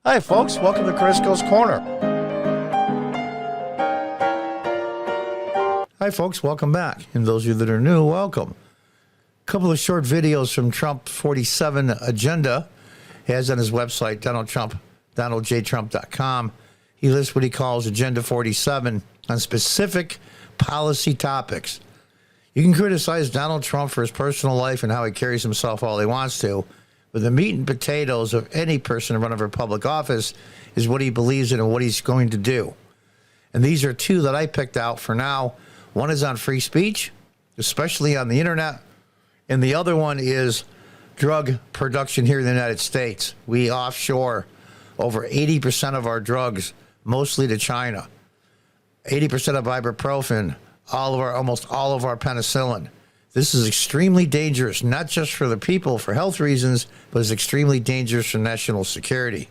Hi, folks. Welcome to Crisco's Corner. Hi, folks. Welcome back. And those of you that are new, welcome. A couple of short videos from Trump 47 Agenda. He has on his website, DonaldJTrump.com. He lists what he calls Agenda 47 on specific policy topics. You can criticize Donald Trump for his personal life and how he carries himself all he wants to, but the meat and potatoes of any person in front of a public office is what he believes in and what he's going to do. And these are two that I picked out for now. One is on free speech, especially on the internet, and the other one is drug production here in the United States. We offshore over 80% of our drugs, mostly to China. 80% of ibuprofen, almost all of our penicillin. This is extremely dangerous, not just for the people for health reasons, but it's extremely dangerous for national security.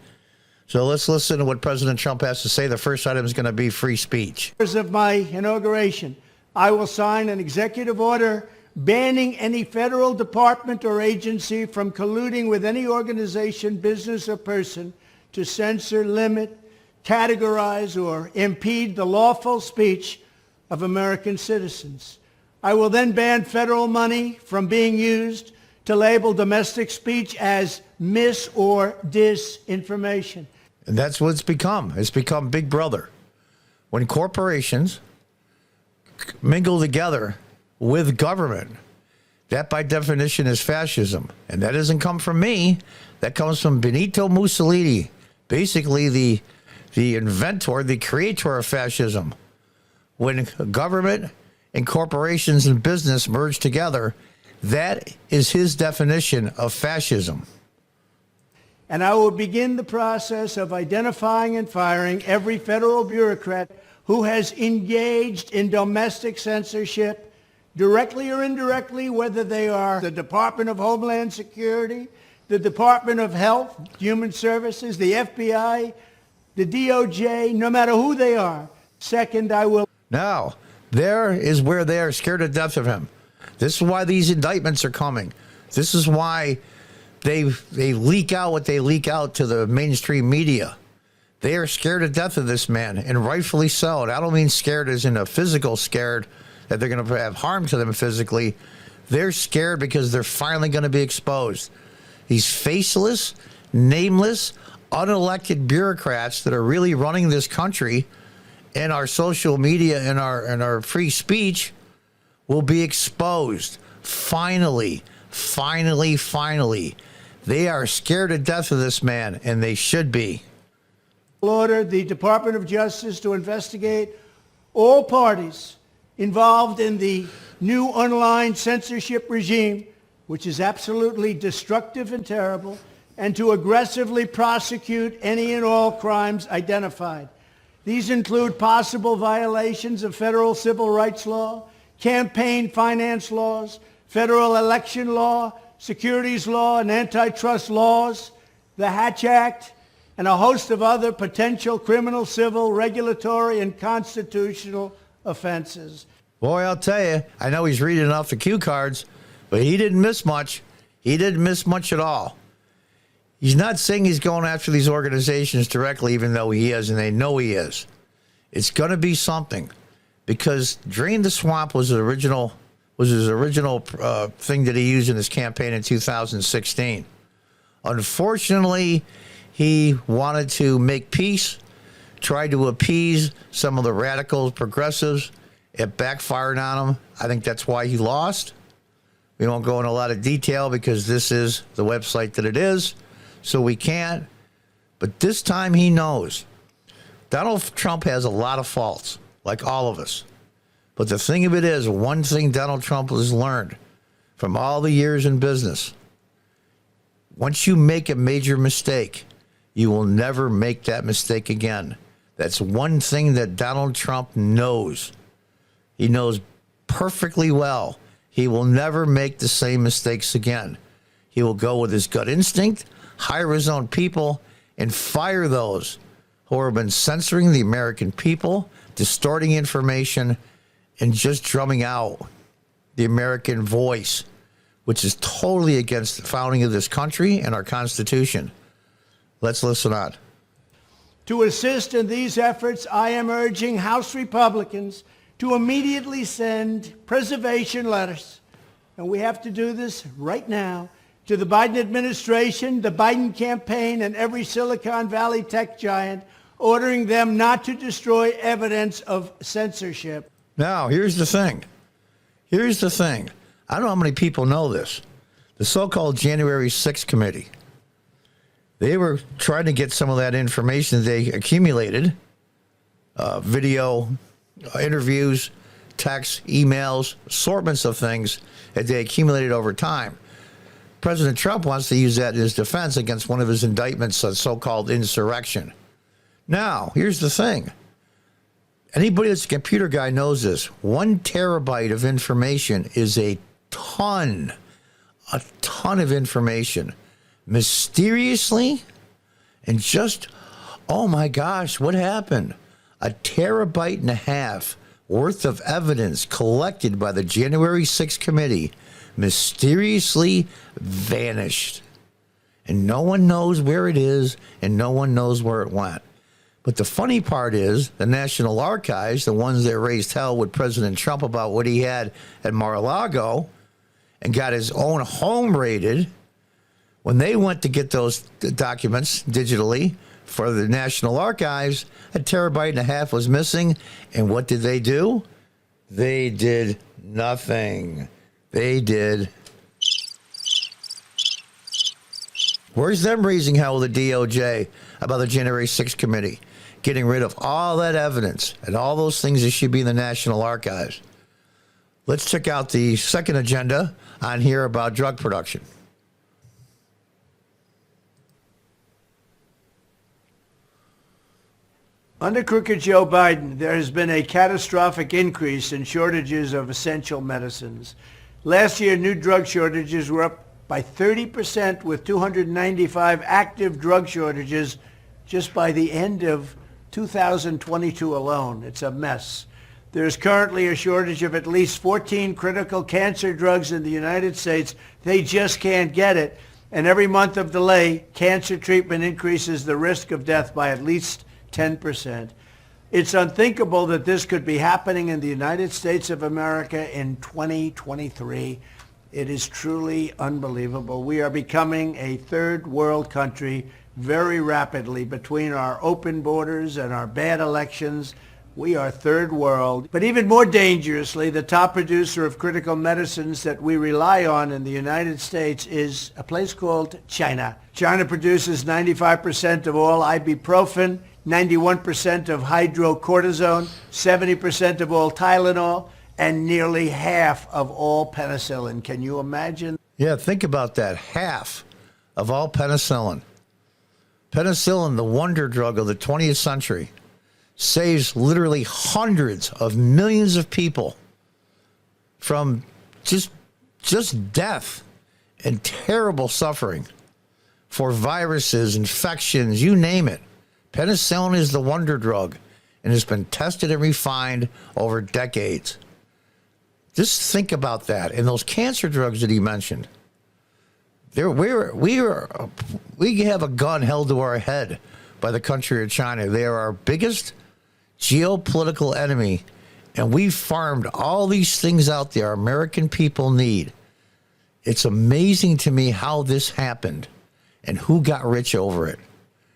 So let's listen to what President Trump has to say. The first item is going to be free speech. Of my inauguration, I will sign an executive order banning any federal department or agency from colluding with any organization, business, or person to censor, limit, categorize, or impede the lawful speech of American citizens. I will then ban federal money from being used to label domestic speech as mis- or disinformation. And that's what it's become. It's become Big Brother. When corporations mingle together with government, that by definition is fascism. And that doesn't come from me. That comes from Benito Mussolini, basically the inventor, the creator of fascism. When government and corporations and business merge together, that is his definition of fascism. And I will begin the process of identifying and firing every federal bureaucrat who has engaged in domestic censorship, directly or indirectly, whether they are the Department of Homeland Security, the Department of Health, Human Services, the FBI, the DOJ, no matter who they are. Second, I will... Now, there is where they are scared to death of him. This is why these indictments are coming. This is why they leak out what they leak out to the mainstream media. They are scared to death of this man, and rightfully so. And I don't mean scared as in a physical scared that they're going to have harm to them physically. They're scared because they're finally going to be exposed. These faceless, nameless, unelected bureaucrats that are really running this country and our social media and our free speech will be exposed. Finally. They are scared to death of this man, and they should be. Order the Department of Justice to investigate all parties involved in the new online censorship regime, which is absolutely destructive and terrible, and to aggressively prosecute any and all crimes identified. These include possible violations of federal civil rights law, campaign finance laws, federal election law, securities law, and antitrust laws, the Hatch Act, and a host of other potential criminal, civil, regulatory, and constitutional offenses. Boy, I'll tell you, I know he's reading off the cue cards, but he didn't miss much. He didn't miss much at all. He's not saying he's going after these organizations directly, even though he is, and they know he is. It's going to be something, because Drain the Swamp was his original thing that he used in his campaign in 2016. Unfortunately, he wanted to make peace, tried to appease some of the radical progressives. It backfired on him. I think that's why he lost. We won't go into a lot of detail because this is the website that it is, so we can't. But this time he knows. Donald Trump has a lot of faults, like all of us. But the thing of it is, one thing Donald Trump has learned from all the years in business, once you make a major mistake, you will never make that mistake again. That's one thing that Donald Trump knows. He knows perfectly well. He will never make the same mistakes again. He will go with his gut instinct, hire his own people, and fire those who have been censoring the American people, distorting information, and just drumming out the American voice, which is totally against the founding of this country and our Constitution. Let's listen on. To assist in these efforts, I am urging House Republicans to immediately send preservation letters, and we have to do this right now, to the Biden administration, the Biden campaign, and every Silicon Valley tech giant, ordering them not to destroy evidence of censorship. Now, here's the thing. Here's the thing. I don't know how many people know this. The so-called January 6th committee, they were trying to get some of that information they accumulated, video, interviews, texts, emails, assortments of things that they accumulated over time. President Trump wants to use that in his defense against one of his indictments of so-called insurrection. Now, here's the thing. Anybody that's a computer guy knows this. 1 terabyte of information is a ton of information. Mysteriously, and just, oh my gosh, what happened? 1.5 terabytes worth of evidence collected by the January 6th committee mysteriously vanished. And no one knows where it is, and no one knows where it went. But the funny part is the National Archives, the ones that raised hell with President Trump about what he had at Mar-a-Lago and got his own home raided, when they went to get those documents digitally for the National Archives, 1.5 terabytes was missing. And what did they do? They did nothing. They did. Where's them raising hell with the DOJ about the January 6th committee? Getting rid of all that evidence and all those things that should be in the National Archives. Let's check out the second agenda on here about drug production. Under crooked Joe Biden, there has been a catastrophic increase in shortages of essential medicines. Last year, new drug shortages were up by 30%, with 295 active drug shortages just by the end of 2022 alone. It's a mess. There is currently a shortage of at least 14 critical cancer drugs in the United States. They just can't get it. And every month of delay, cancer treatment increases the risk of death by at least 10%. It's unthinkable that this could be happening in the United States of America in 2023. It is truly unbelievable. We are becoming a third world country very rapidly. Between our open borders and our bad elections, we are third world. But even more dangerously, the top producer of critical medicines that we rely on in the United States is a place called China. China produces 95% of all ibuprofen, 91% of hydrocortisone, 70% of all Tylenol, and nearly half of all penicillin. Can you imagine? Yeah, think about that. Half of all penicillin. Penicillin, the wonder drug of the 20th century, saves literally hundreds of millions of people from just death and terrible suffering for viruses, infections, you name it. Penicillin is the wonder drug and has been tested and refined over decades. Just think about that. And those cancer drugs that he mentioned, we have a gun held to our head by the country of China. They are our biggest geopolitical enemy, and we've farmed all these things out there our American people need. It's amazing to me how this happened and who got rich over it.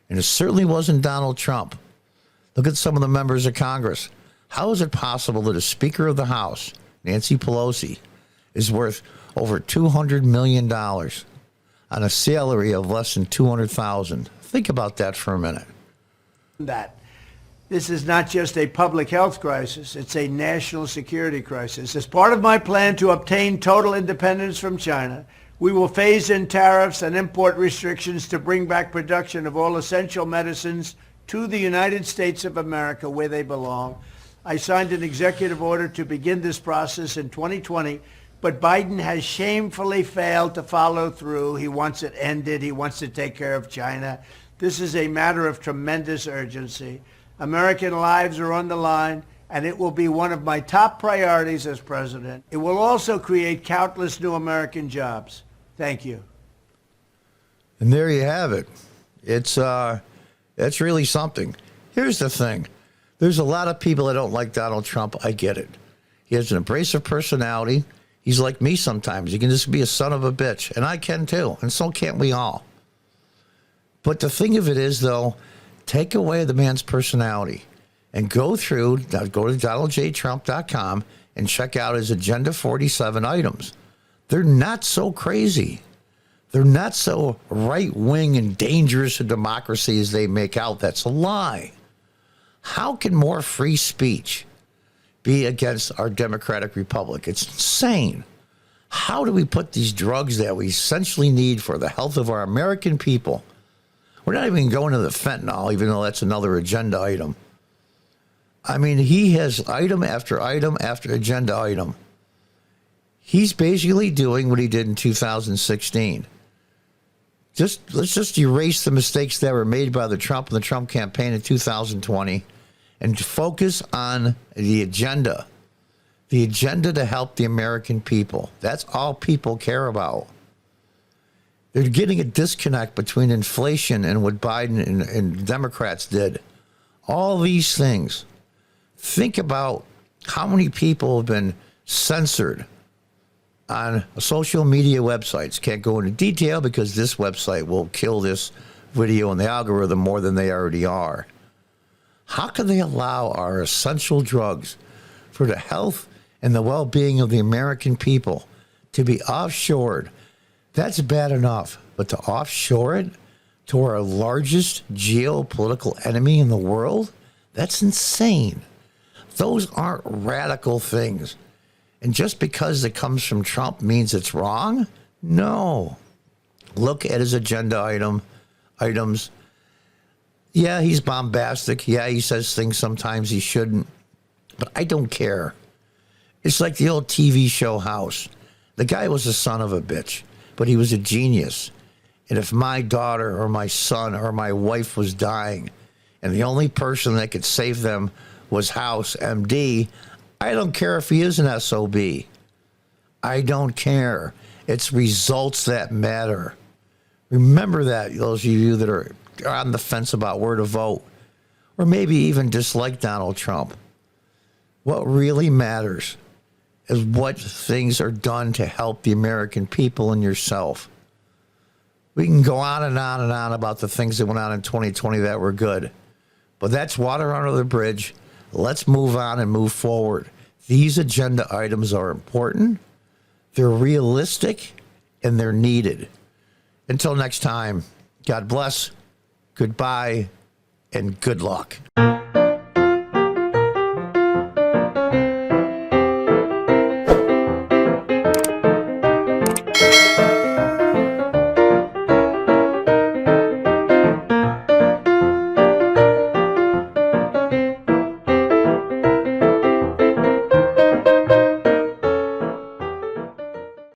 And it certainly wasn't Donald Trump. Look at some of the members of Congress. How is it possible that a Speaker of the House, Nancy Pelosi, is worth over $200 million on a salary of less than $200,000? Think about that for a minute. That this is not just a public health crisis, it's a national security crisis. As part of my plan to obtain total independence from China, we will phase in tariffs and import restrictions to bring back production of all essential medicines to the United States of America, where they belong. I signed an executive order to begin this process in 2020, but Biden has shamefully failed to follow through. He wants it ended. He wants to take care of China. This is a matter of tremendous urgency. American lives are on the line, and it will be one of my top priorities as president. It will also create countless new American jobs. Thank you. And there you have it. It's That's really something. Here's the thing. There's a lot of people that don't like Donald Trump. I get it. He has an abrasive personality. He's like me sometimes. He can just be a son of a bitch. And I can too. And so can't we all. But the thing of it is, though, take away the man's personality and go to DonaldJTrump.com and check out his Agenda 47 items. They're not so crazy. They're not so right-wing and dangerous to democracy as they make out. That's a lie. How can more free speech be against our democratic republic? It's insane. How do we put these drugs that we essentially need for the health of our American people? We're not even going to the fentanyl, even though that's another agenda item. I mean, he has item after item after agenda item. He's basically doing what he did in 2016. Let's just erase the mistakes that were made by the Trump and the Trump campaign in 2020 and focus on the agenda to help the American people. That's all people care about. They're getting a disconnect between inflation and what Biden and Democrats did. All these things. Think about how many people have been censored on social media websites. Can't go into detail because this website will kill this video and the algorithm more than they already are. How can they allow our essential drugs for the health and the well-being of the American people to be offshored? That's bad enough, but to offshore it to our largest geopolitical enemy in the world, that's insane. Those aren't radical things. And just because it comes from Trump means it's wrong? No. Look at his agenda items. Yeah, he's bombastic. Yeah, he says things sometimes he shouldn't. But I don't care. It's like the old TV show House. The guy was a son of a bitch, but he was a genius. And if my daughter or my son or my wife was dying and the only person that could save them was House MD, I don't care if he is an SOB. I don't care. It's results that matter. Remember that, those of you that are on the fence about where to vote, or maybe even dislike Donald Trump. What really matters is what things are done to help the American people and yourself. We can go on and on and on about the things that went on in 2020 that were good, but that's water under the bridge. Let's move on and move forward. These agenda items are important, they're realistic, and they're needed. Until next time, God bless, goodbye, and good luck.